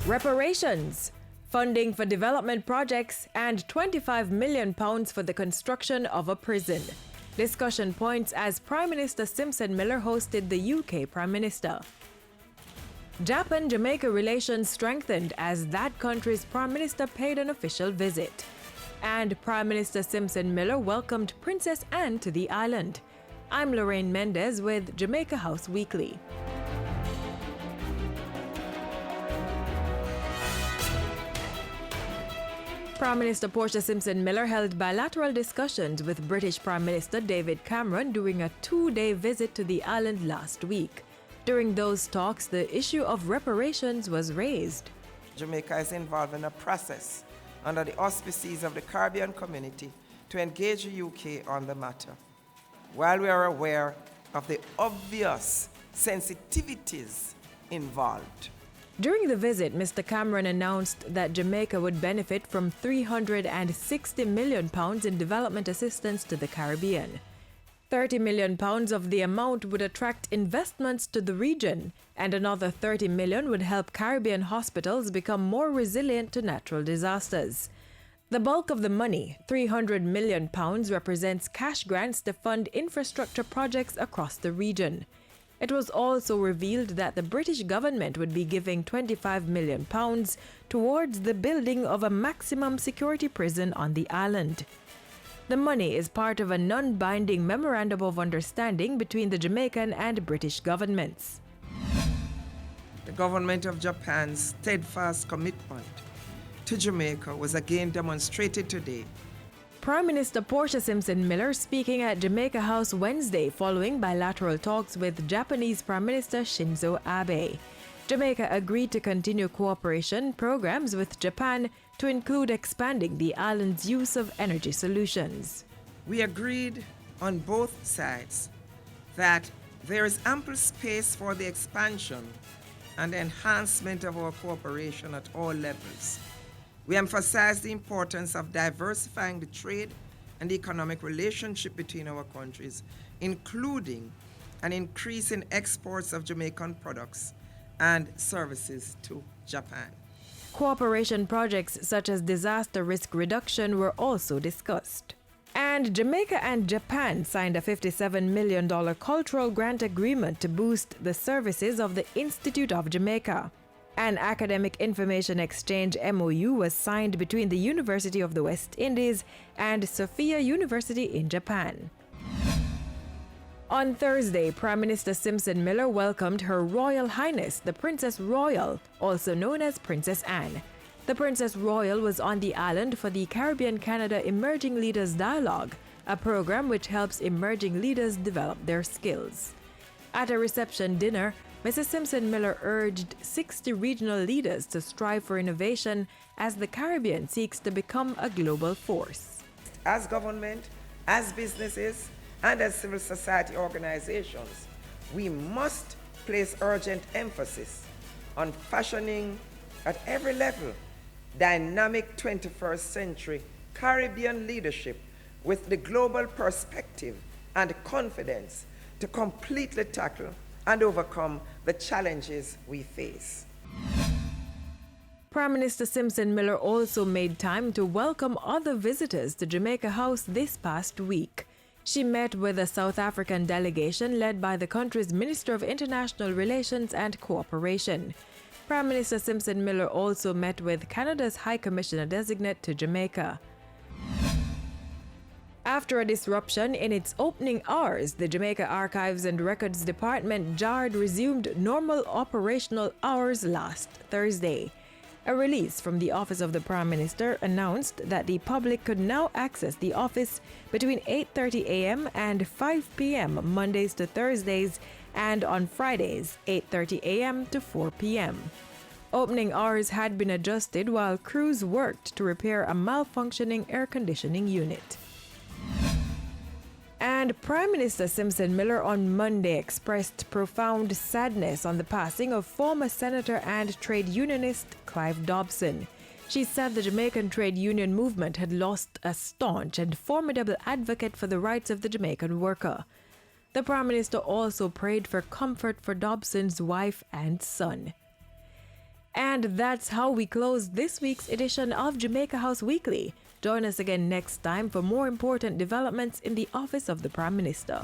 Reparations, funding for development projects, and £25 million for the construction of a prison. Discussion points as Prime Minister Simpson Miller hosted the UK Prime Minister. Japan-Jamaica relations strengthened as that country's Prime Minister paid an official visit. And Prime Minister Simpson Miller welcomed Princess Anne to the island. I'm Lorraine Mendez with Jamaica House Weekly. Prime Minister Portia Simpson Miller held bilateral discussions with British Prime Minister David Cameron during a two-day visit to the island last week. During those talks, the issue of reparations was raised. Jamaica is involved in a process under the auspices of the Caribbean community to engage the UK on the matter. While we are aware of the obvious sensitivities involved, during the visit, Mr. Cameron announced that Jamaica would benefit from £360 million in development assistance to the Caribbean. £30 million of the amount would attract investments to the region, and another $30 million would help Caribbean hospitals become more resilient to natural disasters. The bulk of the money, £300 million, represents cash grants to fund infrastructure projects across the region. It was also revealed that the British government would be giving £25 million towards the building of a maximum security prison on the island. The money is part of a non-binding memorandum of understanding between the Jamaican and British governments. The government of Japan's steadfast commitment to Jamaica was again demonstrated today. Prime Minister Portia Simpson Miller speaking at Jamaica House Wednesday following bilateral talks with Japanese Prime Minister Shinzo Abe. Jamaica agreed to continue cooperation programs with Japan to include expanding the island's use of energy solutions. We agreed on both sides that there is ample space for the expansion and enhancement of our cooperation at all levels. We emphasized the importance of diversifying the trade and economic relationship between our countries, including an increase in exports of Jamaican products and services to Japan. Cooperation projects such as disaster risk reduction were also discussed. And Jamaica and Japan signed a $57 million cultural grant agreement to boost the services of the Institute of Jamaica. An academic information exchange MOU was signed between the University of the West Indies and Sophia University in Japan. On Thursday, Prime Minister Simpson Miller welcomed Her Royal Highness, the Princess Royal, also known as Princess Anne. The Princess Royal was on the island for the Caribbean Canada Emerging Leaders Dialogue, a program which helps emerging leaders develop their skills. At a reception dinner, Mrs. Simpson Miller urged 60 regional leaders to strive for innovation as the Caribbean seeks to become a global force. As government, as businesses, and as civil society organizations, we must place urgent emphasis on fashioning at every level dynamic 21st century Caribbean leadership with the global perspective and confidence to completely tackle and overcome the challenges we face. Prime Minister Simpson Miller also made time to welcome other visitors to Jamaica House this past week. She met with a South African delegation led by the country's Minister of International Relations and Cooperation. Prime Minister Simpson Miller also met with Canada's High Commissioner-designate to Jamaica. After a disruption in its opening hours, the Jamaica Archives and Records Department JARD resumed normal operational hours last Thursday. A release from the Office of the Prime Minister announced that the public could now access the office between 8:30 a.m. and 5 p.m. Mondays to Thursdays, and on Fridays, 8:30 a.m. to 4 p.m. Opening hours had been adjusted while crews worked to repair a malfunctioning air conditioning unit. And Prime Minister Simpson Miller on Monday expressed profound sadness on the passing of former Senator and trade unionist Clive Dobson. She said the Jamaican trade union movement had lost a staunch and formidable advocate for the rights of the Jamaican worker. The Prime Minister also prayed for comfort for Dobson's wife and son. And that's how we close this week's edition of Jamaica House Weekly. Join us again next time for more important developments in the office of the Prime Minister.